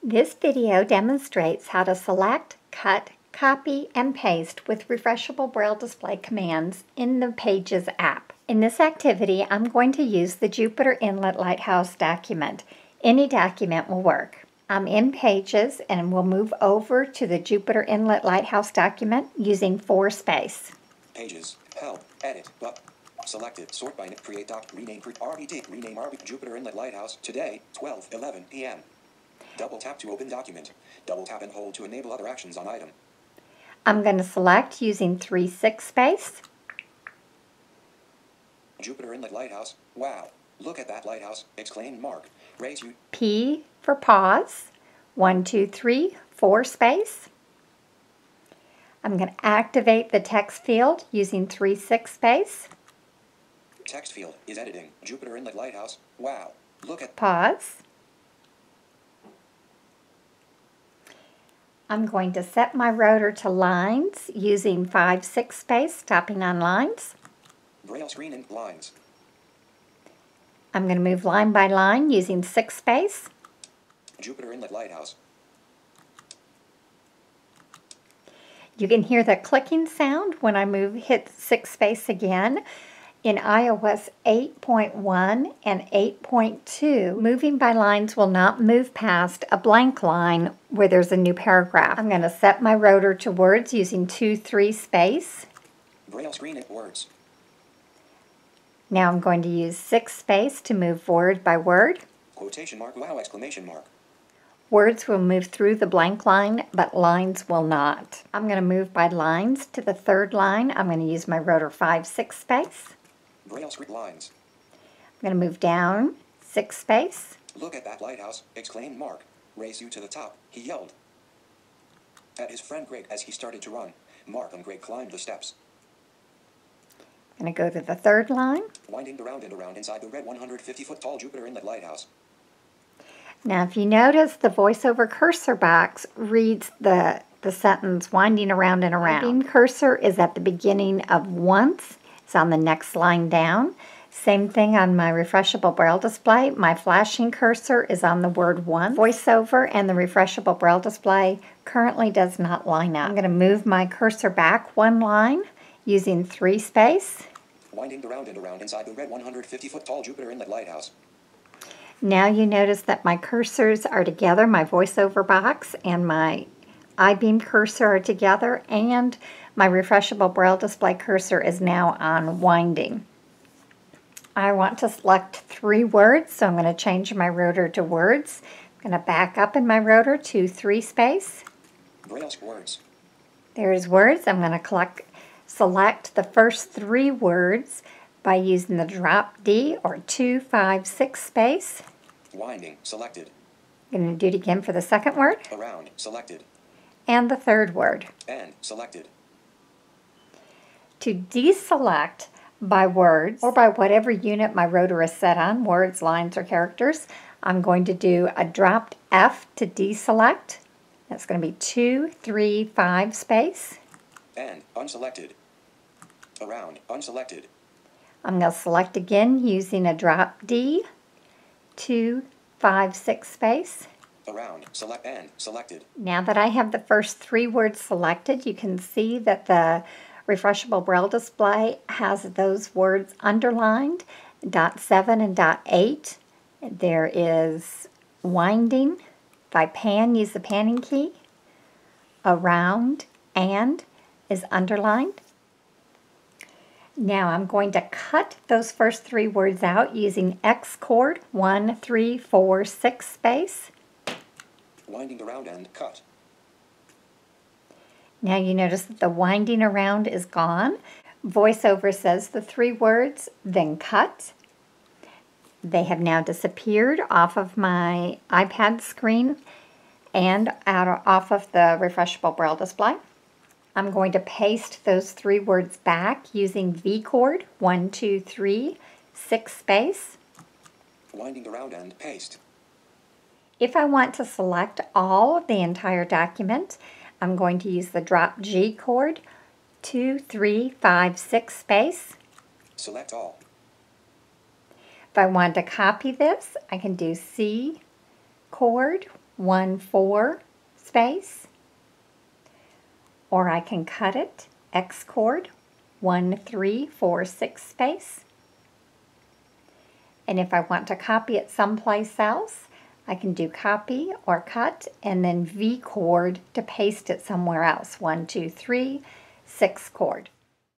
This video demonstrates how to select, cut, copy, and paste with Refreshable Braille Display commands in the Pages app. In this activity, I'm going to use the Jupiter Inlet Lighthouse document. Any document will work. I'm in Pages and will move over to the Jupiter Inlet Lighthouse document using 4 space. Pages, help, edit, up, selected, sort by, create doc, rename, RBD, rename RBD, Jupiter Inlet Lighthouse, today, 12:11 p.m. Double tap to open document. Double tap and hold to enable other actions on item. I'm going to select using 3/6 space. Jupiter Inlet Lighthouse, wow, look at that lighthouse, exclaim mark, raise you. P for pause, 1, 2, 3, 4 space. I'm going to activate the text field using 3/6 space. Text field is editing, Jupiter Inlet Lighthouse, wow, look at. Pause. I'm going to set my rotor to lines using 5/6 space, stopping on lines. Braille screen and lines. I'm going to move line by line using 6 space. Jupiter Inlet Lighthouse. You can hear the clicking sound when I hit 6 space again. In iOS 8.1 and 8.2, moving by lines will not move past a blank line where there's a new paragraph. I'm going to set my rotor to words using 2/3 space. Braille screen and words. Now I'm going to use 6 space to move word by word. Quotation mark, wow, exclamation mark. Words will move through the blank line, but lines will not. I'm going to move by lines to the 3rd line. I'm going to use my rotor 5/6 space. Braille script lines. I'm going to move down 6 space. Look at that lighthouse, exclaimed Mark. Race you to the top, he yelled. At his friend Greg as he started to run. Mark and Greg climbed the steps. I'm going to go to the 3rd line. Winding around and around inside the red 150-foot tall Jupiter Inlet Lighthouse. Now if you notice, the voiceover cursor box reads the sentence winding around and around. Winding cursor is at the beginning of once. It's on the next line down. Same thing on my Refreshable Braille Display. My flashing cursor is on the word once. VoiceOver and the Refreshable Braille Display currently does not line up. I'm going to move my cursor back 1 line using 3 space. Winding around and around inside the red 150-foot tall Jupiter Inlet Lighthouse. Now you notice that my cursors are together. My VoiceOver box and my I-beam cursor are together, and my Refreshable Braille Display cursor is now on winding. I want to select 3 words, so I'm going to change my rotor to words. I'm going to back up in my rotor to 3 space. Braille words. There's words. I'm going to select the first 3 words by using the drop D or 2, 5, 6 space. Winding, selected. I'm going to do it again for the 2nd word. Around, selected. And the 3rd word. And, selected. To deselect by words, or by whatever unit my rotor is set on, words, lines, or characters, I'm going to do a dropped F to deselect. That's going to be 2, 3, 5 space. And, unselected. Around, unselected. I'm going to select again using a drop D, 2, 5, 6 space. Around, select, and, selected. Now that I have the first 3 words selected, you can see that the Refreshable Braille Display has those words underlined, dot 7 and dot 8. There is winding. If I pan, use the panning key. Around and is underlined. Now I'm going to cut those first 3 words out using X chord, 1, 3, 4, 6 space. Winding around and cut. Now you notice that the winding around is gone. VoiceOver says the 3 words, then cut. They have now disappeared off of my iPad screen and off of the Refreshable Braille Display. I'm going to paste those 3 words back using V chord, 1, 2, 3, 6 space. Winding around and paste. If I want to select all of the entire document, I'm going to use the drop G chord, 2, 3, 5, 6 space. Select all. If I want to copy this, I can do C chord, 1 4 space, or I can cut it, X chord, 1 3 4 6 space. And if I want to copy it someplace else, I can do copy or cut and then V chord to paste it somewhere else. 1 2 3 6 chord.